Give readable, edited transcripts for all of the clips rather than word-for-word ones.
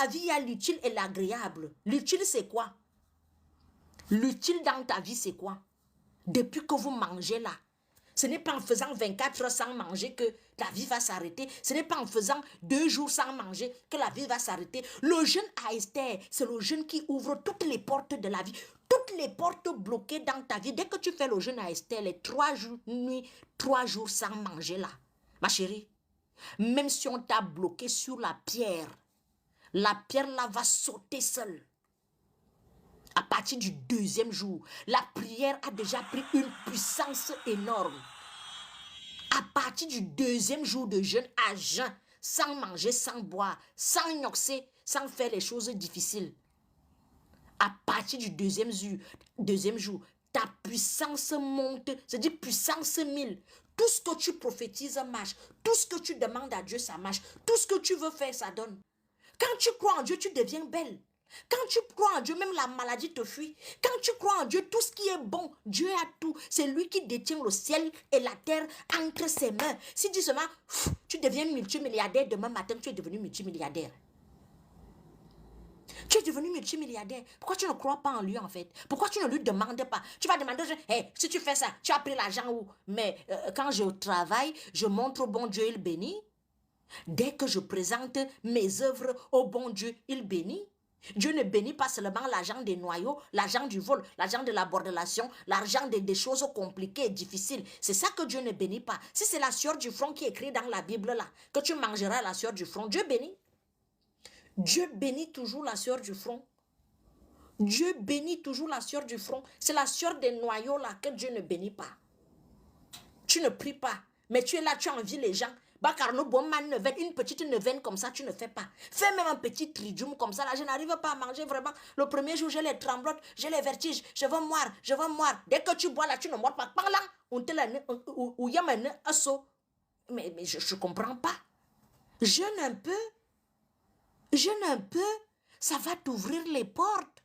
la vie, il y a l'utile et l'agréable. L'utile, c'est quoi? L'utile dans ta vie, c'est quoi? Depuis que vous mangez là, ce n'est pas en faisant 24 heures sans manger que la vie va s'arrêter. Ce n'est pas en faisant 2 jours sans manger que la vie va s'arrêter. Le jeûne à Esther, c'est le jeûne qui ouvre toutes les portes de la vie. Toutes les portes bloquées dans ta vie. Dès que tu fais le jeûne à Esther, les 3 jours, nuits, 3 jours sans manger là. Ma chérie, même si on t'a bloqué sur la pierre là va sauter seule. À partir du 2e jour, la prière a déjà pris une puissance énorme. À partir du 2e jour de jeûne à jeun, sans manger, sans boire, sans gnoxer, sans faire les choses difficiles. À partir du 2e jour, ta puissance monte, c'est-à-dire puissance 1000. Tout ce que tu prophétises marche. Tout ce que tu demandes à Dieu, ça marche. Tout ce que tu veux faire, ça donne. Quand tu crois en Dieu, tu deviens belle. Quand tu crois en Dieu, même la maladie te fuit. Quand tu crois en Dieu, tout ce qui est bon, Dieu a tout. C'est lui qui détient le ciel et la terre entre ses mains. Si tu seulement, tu deviens multimilliardaire, demain matin, tu es devenu multimilliardaire. Tu es devenu multimilliardaire. Pourquoi tu ne crois pas en lui en fait? Pourquoi tu ne lui demandes pas? Tu vas demander, hey, si tu fais ça, tu as pris l'argent où? Mais quand je travaille, je montre au bon Dieu, il bénit. Dès que je présente mes œuvres au bon Dieu, il bénit. Dieu ne bénit pas seulement l'argent des noyaux, l'argent du vol, l'argent de la bordellation, l'argent des choses compliquées et difficiles. C'est ça que Dieu ne bénit pas. Si c'est la sueur du front qui est écrit dans la Bible là, que tu mangeras la sueur du front, Dieu bénit. Dieu bénit toujours la sueur du front. Dieu bénit toujours la sueur du front. C'est la sueur des noyaux là que Dieu ne bénit pas. Tu ne pries pas, mais tu es là, tu envies les gens. Bakarno Bomman neuvaine, une petite neuvaine comme ça, tu ne fais pas. Fais même un petit tridium comme ça, là, je n'arrive pas à manger vraiment. Le premier jour, j'ai les tremblotes, j'ai les vertiges, je veux moire, je veux moire. Dès que tu bois là, tu ne mords pas. Par là, on te l'a ou y a un asso. Mais je ne comprends pas. Jeûne un peu, ça va t'ouvrir les portes.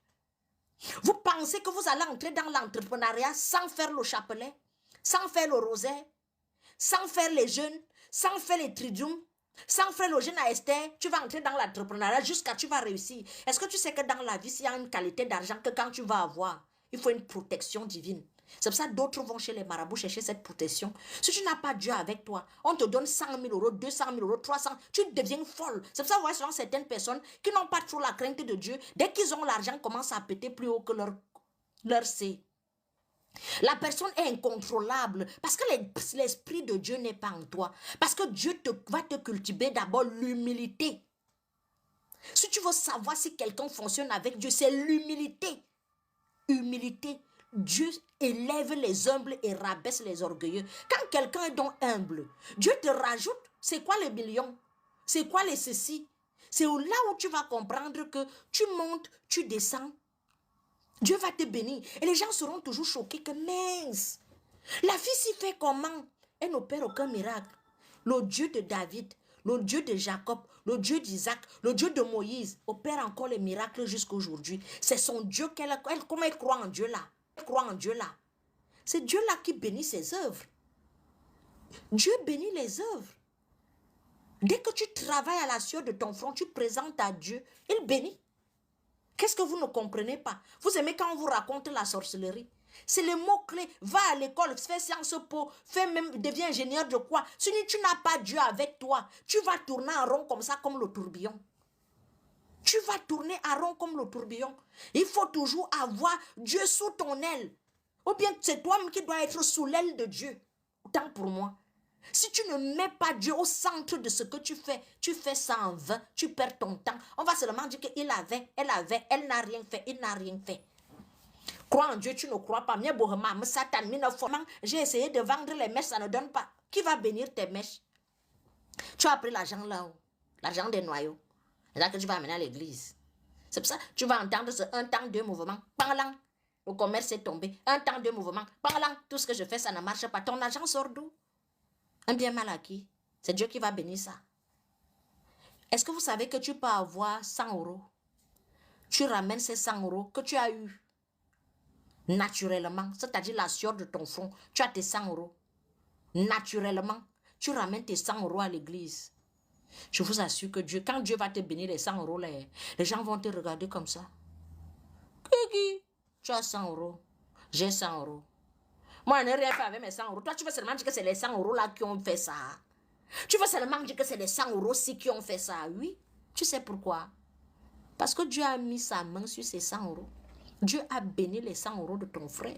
Vous pensez que vous allez entrer dans l'entrepreneuriat sans faire le chapelet, sans faire le rosaire, sans faire les jeûnes, sans faire les tridiums, sans faire le jeûne à Esther, tu vas entrer dans l'entrepreneuriat jusqu'à tu vas réussir. Est-ce que tu sais que dans la vie, s'il y a une qualité d'argent que quand tu vas avoir, il faut une protection divine. C'est pour ça que d'autres vont chez les marabouts chercher cette protection. Si tu n'as pas Dieu avec toi, on te donne 100 000 euros, 200 000 euros, 300, tu deviens folle. C'est pour ça que vous voyez souvent certaines personnes qui n'ont pas trop la crainte de Dieu, dès qu'ils ont l'argent, commencent à péter plus haut que leur C. La personne est incontrôlable parce que l'esprit de Dieu n'est pas en toi. Parce que Dieu va te cultiver d'abord l'humilité. Si tu veux savoir si quelqu'un fonctionne avec Dieu, c'est l'humilité. Humilité. Dieu élève les humbles et rabaisse les orgueilleux. Quand quelqu'un est donc humble, Dieu te rajoute. C'est quoi les millions? C'est quoi les ceci? C'est là où tu vas comprendre que tu montes, tu descends. Dieu va te bénir. Et les gens seront toujours choqués que mince. La fille s'y fait comment? Elle n'opère aucun miracle. Le Dieu de David, le Dieu de Jacob, le Dieu d'Isaac, le Dieu de Moïse opère encore les miracles jusqu'à aujourd'hui. C'est son Dieu comment elle croit en Dieu là. Elle croit en Dieu là. C'est Dieu là qui bénit ses œuvres. Dieu bénit les œuvres. Dès que tu travailles à la sueur de ton front, tu présentes à Dieu, il bénit. Qu'est-ce que vous ne comprenez pas? Vous aimez quand on vous raconte la sorcellerie? C'est le mot-clé. Va à l'école, fais Sciences Po, deviens ingénieur de quoi? Si tu n'as pas Dieu avec toi, tu vas tourner en rond comme ça, comme le tourbillon. Tu vas tourner en rond comme le tourbillon. Il faut toujours avoir Dieu sous ton aile. Ou bien c'est toi-même qui dois être sous l'aile de Dieu. Autant pour moi. Si tu ne mets pas Dieu au centre de ce que tu fais ça en vain, tu perds ton temps. On va seulement dire qu'il avait, elle n'a rien fait, il n'a rien fait. Crois en Dieu, tu ne crois pas. J'ai essayé de vendre les mèches, ça ne donne pas. Qui va bénir tes mèches? Tu as pris l'argent là-haut, l'argent des noyaux. C'est là que tu vas amener à l'église. C'est pour ça que tu vas entendre ce un temps, deux mouvements. Parlant, le commerce est tombé. Un temps, deux mouvements. Parlant, tout ce que je fais, ça ne marche pas. Ton argent sort d'où? Un bien mal acquis. C'est Dieu qui va bénir ça. Est-ce que vous savez que tu peux avoir 100 euros? Tu ramènes ces 100 euros que tu as eu naturellement, c'est-à-dire la sueur de ton front. Tu as tes 100 euros. Naturellement, tu ramènes tes 100 euros à l'église. Je vous assure que Dieu, quand Dieu va te bénir les 100 euros, les gens vont te regarder comme ça. Qui? Tu as 100 euros. J'ai 100 euros. Moi, je n'ai rien fait avec mes 100 euros. Toi, tu veux seulement dire que c'est les 100 euros là qui ont fait ça. Tu veux seulement dire que c'est les 100 euros ci qui ont fait ça. Oui. Tu sais pourquoi? Parce que Dieu a mis sa main sur ces 100 euros. Dieu a béni les 100 euros de ton frère.